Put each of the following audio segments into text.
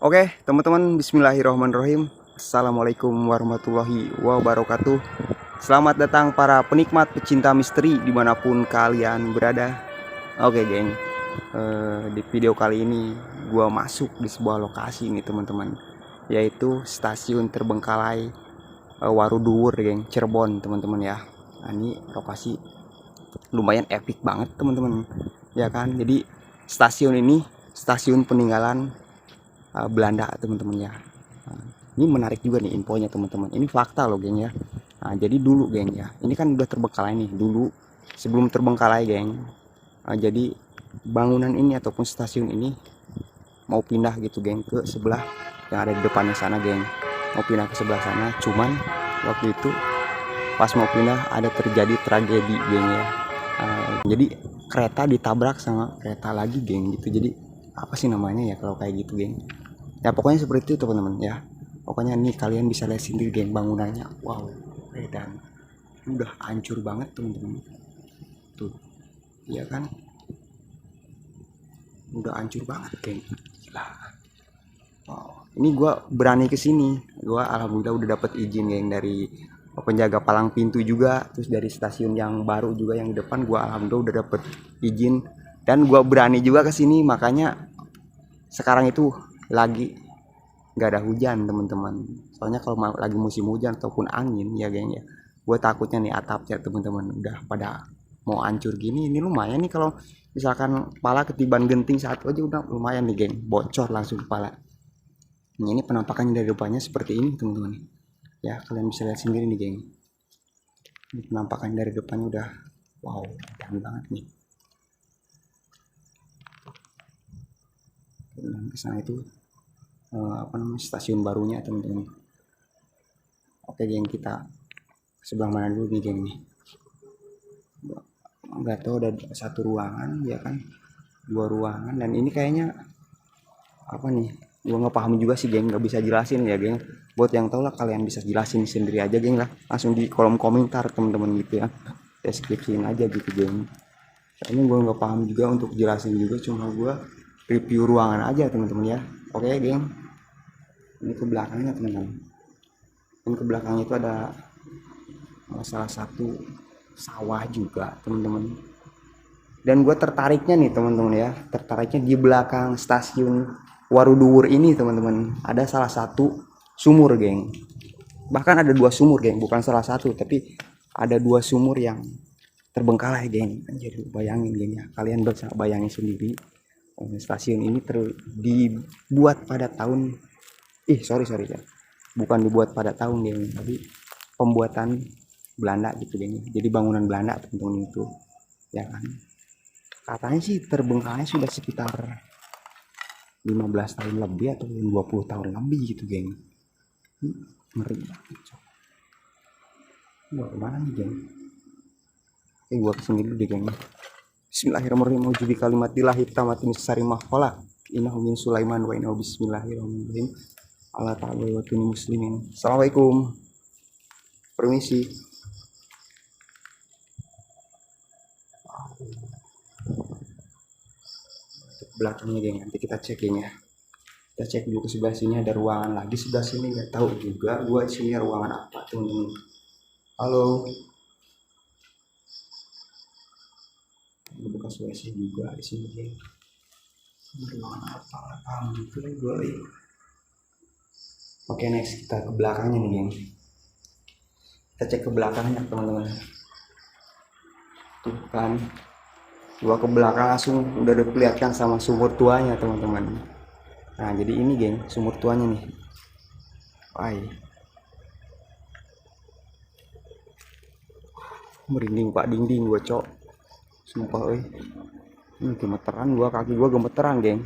Oke, teman-teman, bismillahirrahmanirrahim. Assalamualaikum warahmatullahi wabarakatuh. Selamat datang para penikmat pecinta misteri dimanapun kalian berada. Oke, geng. Di video kali ini gua masuk di sebuah lokasi nih, teman-teman, yaitu stasiun Terbengkalai Waruduwur, geng, Cirebon, teman-teman ya. Nah, ini lokasi lumayan epic banget, teman-teman. Ya kan? Jadi stasiun ini stasiun peninggalan Belanda, teman-teman ya. Nah, ini menarik juga nih infonya, teman-teman. Ini fakta loh, geng ya. Nah, jadi dulu, geng ya, ini kan udah terbengkalai nih dulu, sebelum terbengkalai, geng. Jadi bangunan ini ataupun stasiun ini mau pindah gitu, geng, ke sebelah yang ada di depannya sana, geng. Mau pindah ke sebelah sana, cuman waktu itu pas mau pindah ada terjadi tragedi, geng ya. Jadi kereta ditabrak sama kereta lagi, geng, gitu. Jadi apa sih namanya ya kalau kayak gitu, geng? Ya pokoknya seperti itu, teman-teman ya. Pokoknya nih kalian bisa lihat sendiri, geng, bangunannya. Wow, dan udah hancur banget, teman-teman. Tuh, iya kan? Udah hancur banget, geng. Gila. Wow. Ini gue berani kesini. Gue alhamdulillah udah dapet izin, geng, dari penjaga palang pintu juga. Terus dari stasiun yang baru juga yang di depan, gue alhamdulillah udah dapet izin. Dan gue berani juga kesini, makanya sekarang itu lagi nggak ada hujan, teman-teman. Soalnya kalau lagi musim hujan ataupun angin ya, geng ya, gue takutnya nih atapnya, teman-teman, udah pada mau hancur gini. Ini lumayan nih kalau misalkan kepala ketiban genting satu aja udah lumayan nih, geng, bocor langsung kepala. Ini penampakannya dari depannya seperti ini, teman-teman ya. Kalian bisa lihat sendiri nih, geng. Ini penampakan dari depannya udah wow, keren banget nih. Dan kesana itu apa namanya, stasiun barunya, teman-teman. Oke, geng, kita sebelah mana dulu nih, geng nih? Nggak tahu, ada satu ruangan ya kan, dua ruangan, dan ini kayaknya apa nih, gua nggak paham juga sih, geng, nggak bisa jelasin ya, geng. Buat yang tahu lah, kalian bisa jelasin sendiri aja, geng, lah langsung di kolom komentar, teman-teman, gitu ya. Deskripsiin aja gitu, geng. Kayaknya gua nggak paham juga untuk jelasin juga, cuma gua review ruangan aja, teman-teman ya. Oke, geng, ini ke belakangnya, teman-teman. Dan ke belakangnya itu ada salah satu sawah juga, teman-teman. Dan gue tertariknya nih, teman-teman ya, tertariknya di belakang stasiun Waruduwur ini, teman-teman, ada salah satu sumur, geng. Bahkan ada dua sumur, geng, bukan salah satu, tapi ada dua sumur yang terbengkalai, geng. Jadi bayangin, geng ya, kalian bisa bayangin sendiri. Stasiun ini dibuat pada tahun sorry ya, bukan dibuat pada tahun, geng, tapi pembuatan Belanda gitu, geng. Jadi bangunan Belanda, teman-teman, itu ya kan. Katanya sih terbengkalai sudah sekitar 15 tahun lebih atau 20 tahun lebih gitu, geng. Ngeri banget. Wah, kemana nih, geng? Gua kesini dulu deh, geng. Bismillahirrahmanirrahim. Ujibi kalimat dilahi tamatin sari mahkola. Innahu min Sulaiman wa innahu bismillahirrahmanirrahim. Allah ta'ala wa tuni muslimin. Assalamualaikum. Permisi. Belakangnya, geng, nanti kita cek, geng ya. Kita cek dulu ke sebelah sini, ada ruangan lagi sebelah sini, nggak tahu juga gua sini ruangan apa, teman-teman. Halo, bekas WC juga di sini, geng. Ruangan apa gitu gue. Oke, next kita ke belakangnya nih, geng. Kita cek ke belakangnya, teman-teman. Tuh kan, gua ke belakang langsung udah diperlihatkan sama sumur tuanya, teman-teman. Nah, jadi ini, geng, sumur tuanya nih. Wah, merinding pak dinding gua, cok, sumpah, gemeteran gua, kaki gua gemeteran, geng.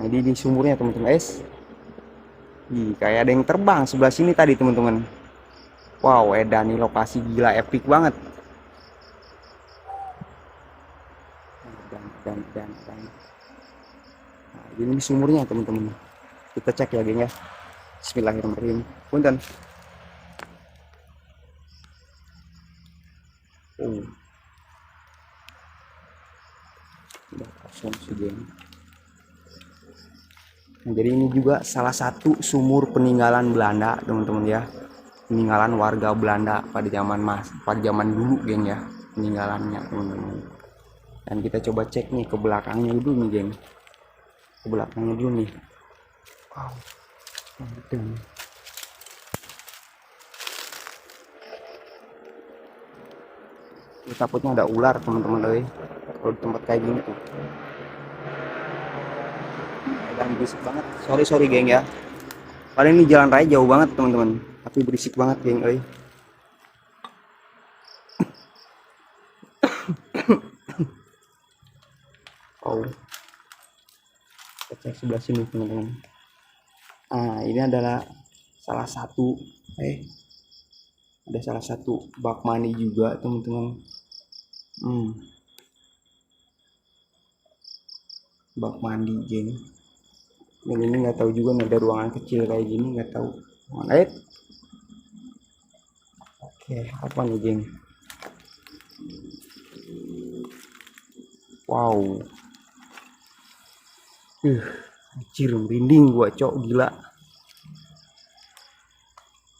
Nah, di sumurnya, teman-teman. Kayak ada yang terbang sebelah sini tadi, teman-teman. Wow, edan, nih lokasi gila epic banget. Dan. Nah, ini sumurnya, teman-teman. Kita cek ya, geng ya. Bismillahirrahmanirrahim. Punten. Oh, udah kosong sih, geng. Nah, jadi ini juga salah satu sumur peninggalan Belanda, teman-teman ya. Peninggalan warga Belanda pada zaman dulu, geng ya. Peninggalannya, teman-teman. Dan kita coba cek nih ke belakangnya dulu nih, geng. Ke belakangnya dulu nih. Wow, gitu. Ini takutnya ada ular, teman-teman. Kalau di tempat kayak gini tuh. Dan berisik banget. Sorry geng ya. Padahal ini jalan raya jauh banget, teman-teman. Tapi berisik banget, geng. Oh, kita cek sebelah sini, teman-teman. Nah, ini adalah salah satu ada salah satu bak mandi juga, teman-teman. Bak mandi, geng. Dan ini nggak tahu juga nih, ada ruangan kecil kayak gini, nggak tahu. Oke, apa nih, geng? Wow. Anjir, merinding gua, cok, gila.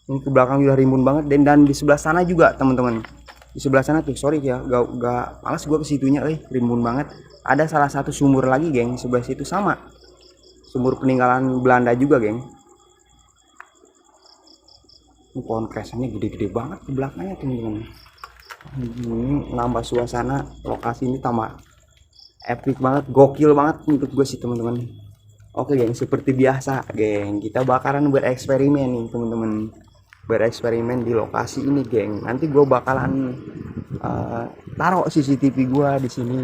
Ini ke belakang udah rimbun banget, dan di sebelah sana juga, teman-teman. Di sebelah sana tuh, sorry ya, gak malas gua ke situnya, rimbun banget. Ada salah satu sumur lagi, geng, sebelah situ sama. Sumur peninggalan Belanda juga, geng. Ini pohon kresennya gede-gede banget di belakangnya, teman-teman. Ini nambah suasana lokasi ini tambah epic banget, gokil banget menurut gue sih, teman-teman. Oke, geng, seperti biasa, geng, kita bakalan bereksperimen nih, teman-teman. Bereksperimen di lokasi ini, geng. Nanti gue bakalan taruh CCTV gue di sini.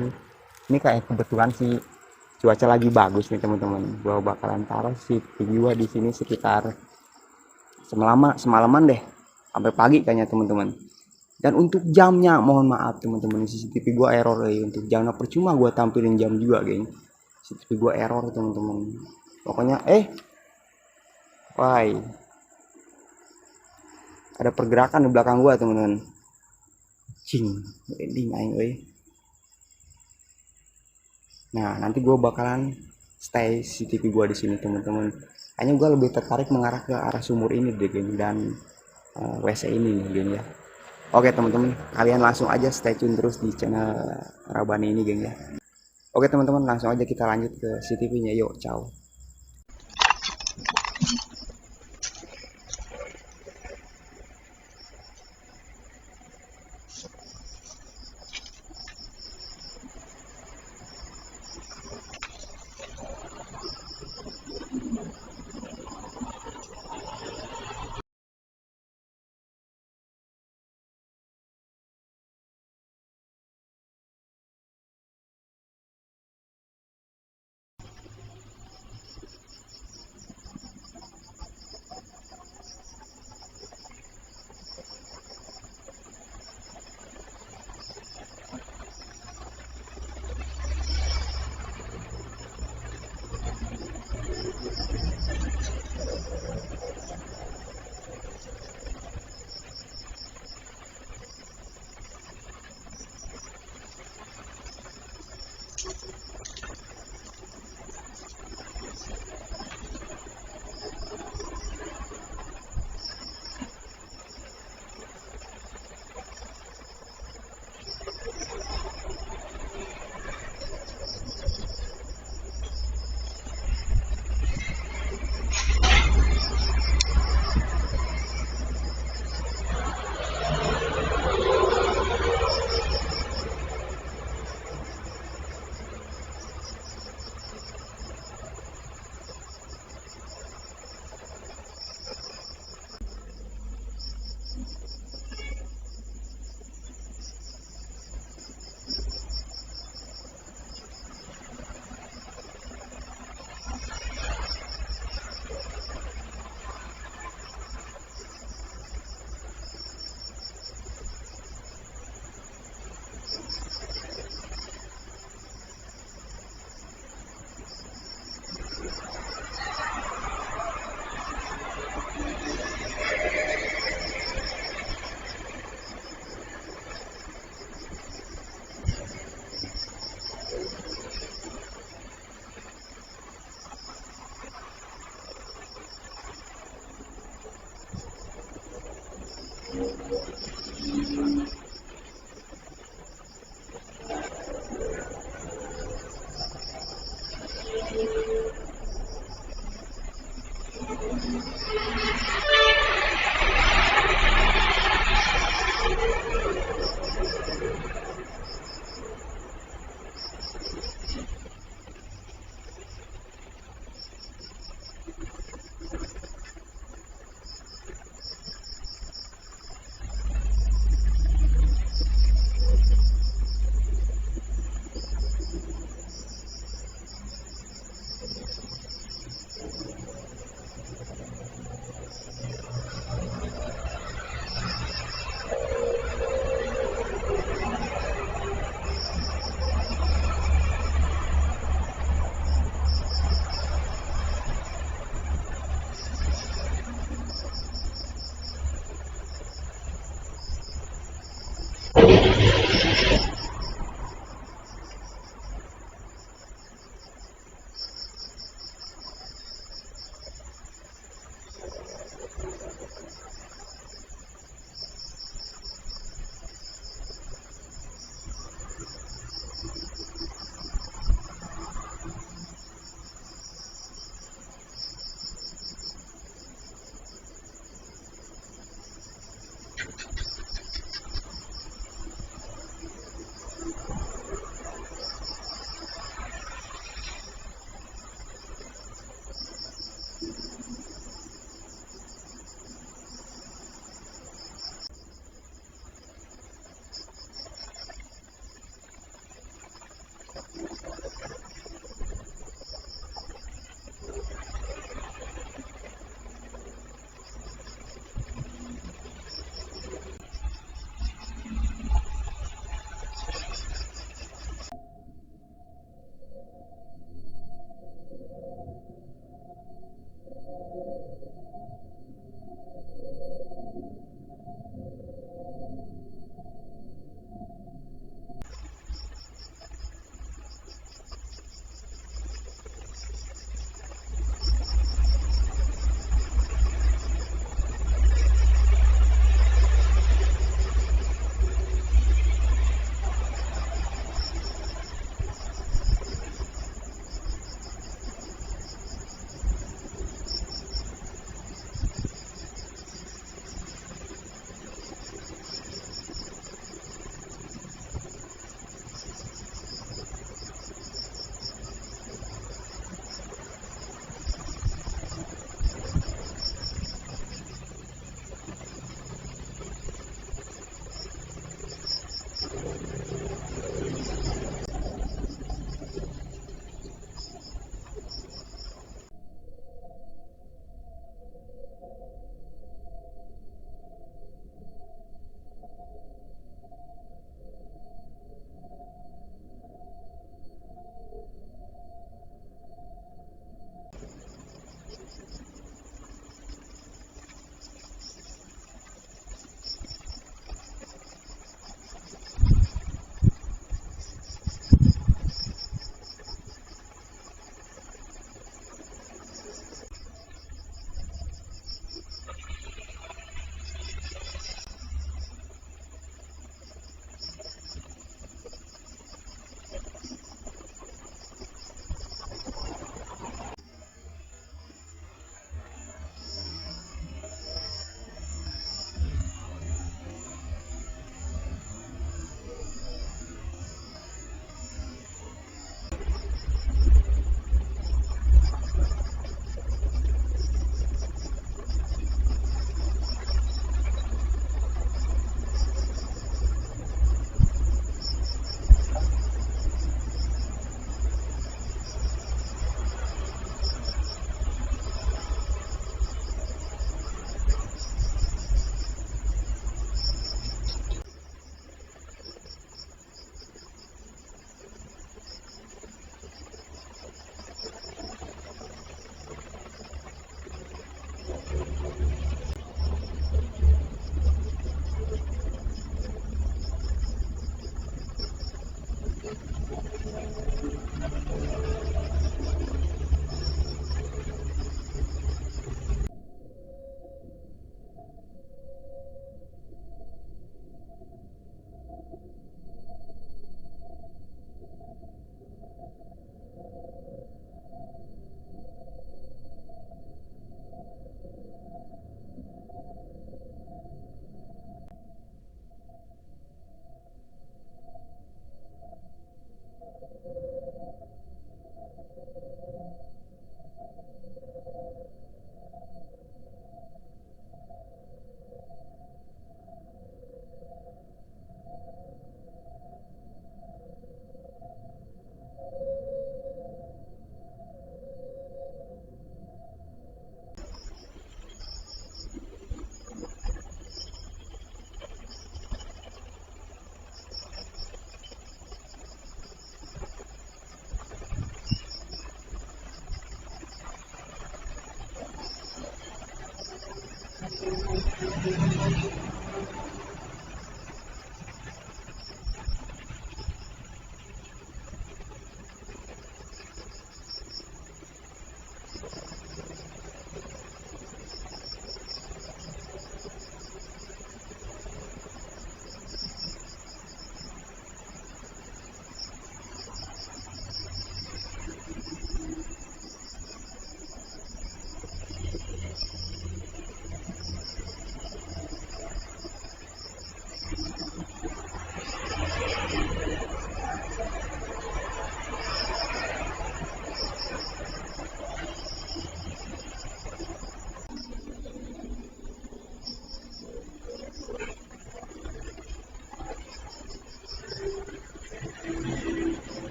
Ini kayak kebetulan sih cuaca lagi bagus nih, teman-teman. Gue bakalan taruh CCTV gue di sini sekitar semalaman deh, sampai pagi kayaknya, teman-teman. Dan untuk jamnya, mohon maaf, teman-teman, CCTV gue error ya. Untuk jamnya percuma gue tampilin jam juga, geng. CCTV gue error, teman-teman. Pokoknya why ada pergerakan di belakang gue, teman-teman. Cing, ending aing euy. Nah, nanti gue bakalan stay CCTV gue di sini, teman-teman. Hanya gue lebih tertarik mengarah ke arah sumur ini deh, geng, dan WC ini nih, geng ya. Oke, teman-teman, kalian langsung aja stay tune terus di channel Rabani ini, geng ya. Oke, teman-teman, langsung aja kita lanjut ke CCTV-nya. Yuk, ciao.